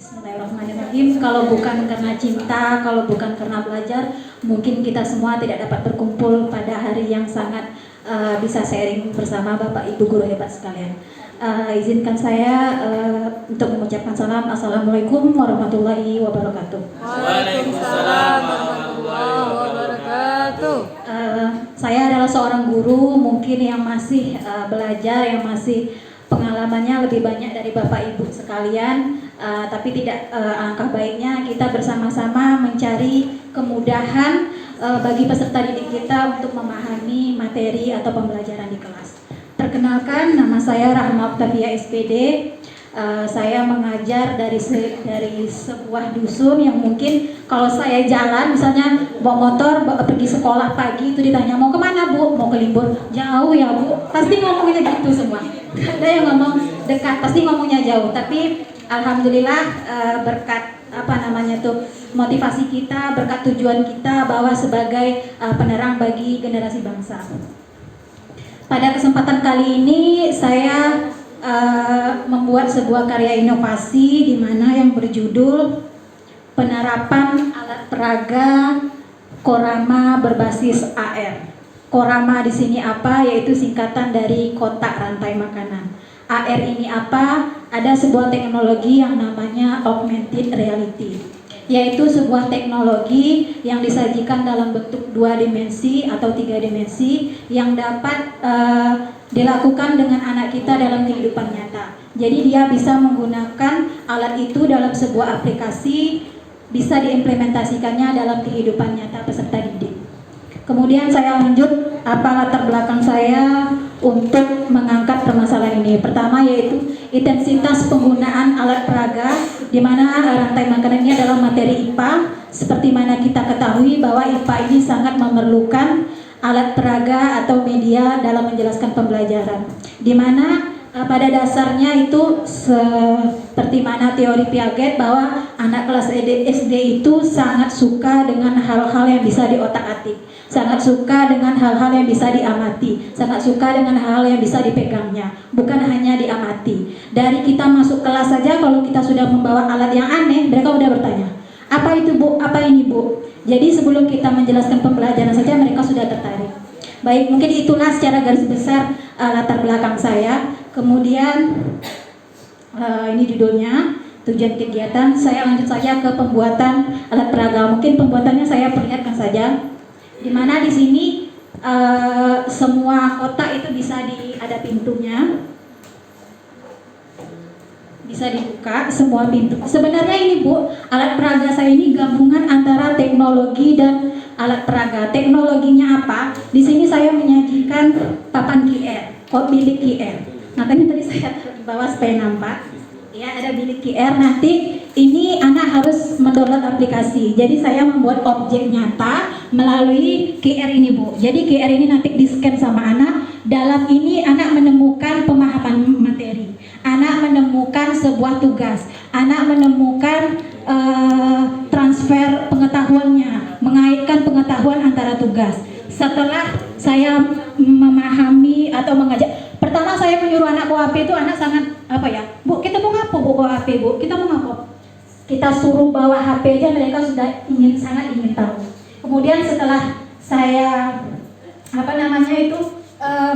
Bismillahirrahmanirrahim. Kalau bukan karena cinta, kalau bukan karena belajar, mungkin kita semua tidak dapat berkumpul pada hari yang sangat bisa sharing bersama Bapak Ibu guru hebat sekalian. Izinkan saya untuk mengucapkan salam. Assalamualaikum warahmatullahi wabarakatuh. Waalaikumsalam warahmatullahi wabarakatuh. Saya adalah seorang guru mungkin yang masih belajar, yang masih pengalamannya lebih banyak dari Bapak Ibu sekalian, tapi tidak alangkah baiknya kita bersama-sama mencari kemudahan bagi peserta didik kita untuk memahami materi atau pembelajaran di kelas. Perkenalkan, nama saya Rahma Oktavia SPD. Saya mengajar dari sebuah dusun yang mungkin kalau saya jalan misalnya bawa motor pergi sekolah pagi itu ditanya mau kemana Bu? Mau ke Limbur? Jauh ya Bu? Pasti ngomongnya gitu semua. Ada yang ngomong dekat pasti ngomongnya jauh. Tapi alhamdulillah berkat motivasi kita, berkat tujuan kita bahwa sebagai penerang bagi generasi bangsa. Pada kesempatan kali ini saya membuat sebuah karya inovasi di mana yang berjudul penerapan alat peraga Korama berbasis AR. Korama di sini apa? Yaitu singkatan dari kotak rantai makanan. AR ini apa? Ada sebuah teknologi yang namanya augmented reality, yaitu sebuah teknologi yang disajikan dalam bentuk 2 dimensi atau 3 dimensi yang dapat dilakukan dengan anak kita dalam kehidupan nyata. Jadi dia bisa menggunakan alat itu dalam sebuah aplikasi, bisa diimplementasikannya dalam kehidupan nyata peserta didik. Kemudian saya lanjut apa latar belakang saya untuk mengangkat permasalahan ini. Pertama yaitu intensitas penggunaan alat peraga, di mana rantai makanan ini adalah materi IPA. Seperti mana kita ketahui bahwa IPA ini sangat memerlukan alat peraga atau media dalam menjelaskan pembelajaran, di mana pada dasarnya itu seperti mana teori Piaget bahwa anak kelas SD itu sangat suka dengan hal-hal yang bisa diotak-atik, sangat suka dengan hal-hal yang bisa diamati, sangat suka dengan hal-hal yang bisa dipegangnya, bukan hanya diamati. Dari kita masuk kelas saja kalau kita sudah membawa alat yang aneh, mereka udah bertanya, apa itu Bu? Apa ini Bu? Jadi sebelum kita menjelaskan pembelajaran saja mereka sudah tertarik. Baik, mungkin itulah secara garis besar latar belakang saya. Kemudian ini judulnya, tujuan kegiatan. Saya lanjut saja ke pembuatan alat peraga. Mungkin pembuatannya saya perlihatkan saja. Di mana di sini semua kotak itu ada pintunya. Bisa dibuka semua pintu. Sebenarnya ini Bu, alat peraga saya ini gabungan antara teknologi dan alat peraga. Teknologinya apa? Di sini saya menyajikan papan QR, bilik QR. Makanya tadi saya taruh di bawah supaya nampak. Ya, ada bilik QR. Nanti ini anak harus mendownload aplikasi. Jadi saya membuat objek nyata melalui QR ini Bu. Jadi QR ini nanti di-scan sama anak. Dalam ini anak menemukan pemahaman materi. Anak menemukan sebuah tugas, anak menemukan transfer pengetahuannya, mengaitkan pengetahuan antara tugas. Setelah saya memahami atau mengajak, pertama saya menyuruh anak bawa HP itu anak sangat Bu, kita mau ngapa Bu bawa HP Bu? Kita mau ngapa? Kita suruh bawa HP aja mereka sudah sangat ingin tahu. Kemudian setelah saya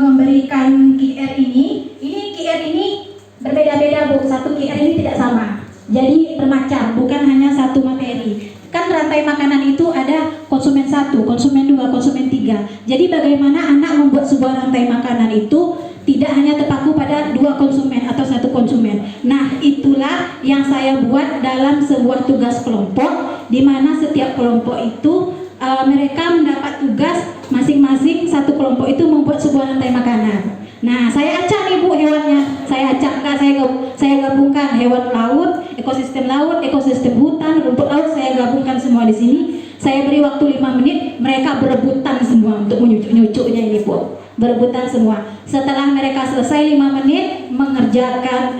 memberikan QR ini QR ini berbeda-beda Bu, satu QR ini tidak sama, jadi bermacam, bukan hanya satu materi. Kan rantai makanan itu ada konsumen 1, konsumen 2, konsumen 3. Jadi bagaimana anak membuat sebuah rantai makanan itu tidak hanya terpaku pada 2 konsumen atau 1 konsumen. Nah, itulah yang saya buat dalam sebuah tugas kelompok, di mana setiap kelompok itu mereka mendapat tugas masing-masing, satu kelompok itu membuat sebuah rantai makanan. Nah, saya acak nih Bu hewannya, saya gabungkan hewan laut, ekosistem hutan, rumput laut, saya gabungkan semua di sini. Saya beri waktu 5 menit, mereka berebutan semua untuk menyucuk-nyucuknya ini Bu, berebutan semua. Setelah mereka selesai 5 menit mengerjakan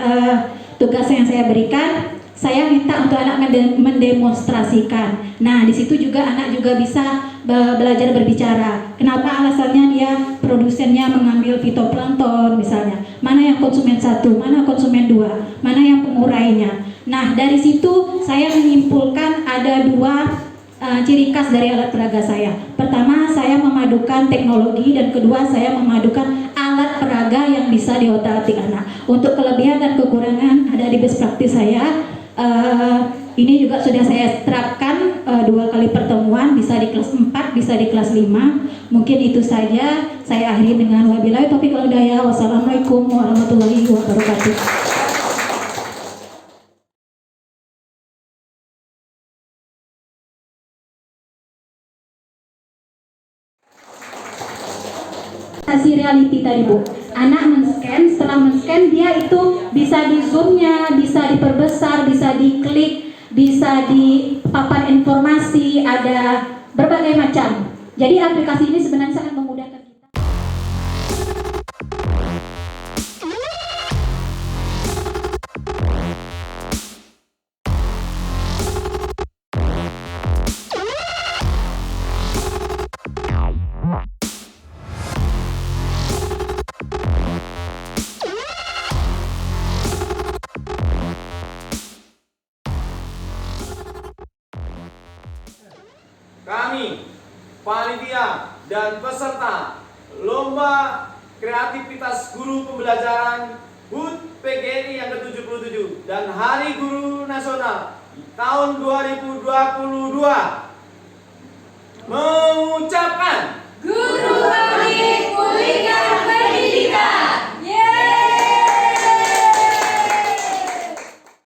tugas yang saya berikan, saya minta untuk anak mendemonstrasikan. Nah, di situ juga anak juga bisa belajar berbicara. Kenapa alasannya dia produsennya mengambil fitoplankton misalnya. Mana yang konsumen 1, mana konsumen 2, mana yang pengurainya. Nah, dari situ saya menyimpulkan ada dua ciri khas dari alat peraga saya. Pertama, saya memadukan teknologi, dan kedua, saya memadukan alat peraga yang bisa diotak-atik anak. Untuk kelebihan dan kekurangan ada di best practice saya. Ini juga sudah saya terapkan 2 kali pertemuan, bisa di kelas 4, bisa di kelas 5. Mungkin itu saja. Saya akhiri dengan wabillahi taufiq wal hidayah. Wassalamualaikum warahmatullahi wabarakatuh. Hasil reality tadi Bu, anak men-scan, setelah men-scan dia itu bisa di zoomnya, bisa diperbesar, bisa diklik, bisa di papan informasi, ada berbagai macam. Jadi aplikasi ini sebenarnya sangat memudahkan kita. Kami, panitia dan peserta Lomba Kreativitas Guru Pembelajaran HUT PGRI yang ke-77 dan Hari Guru Nasional tahun 2022 mengucapkan Guru kami pulihkan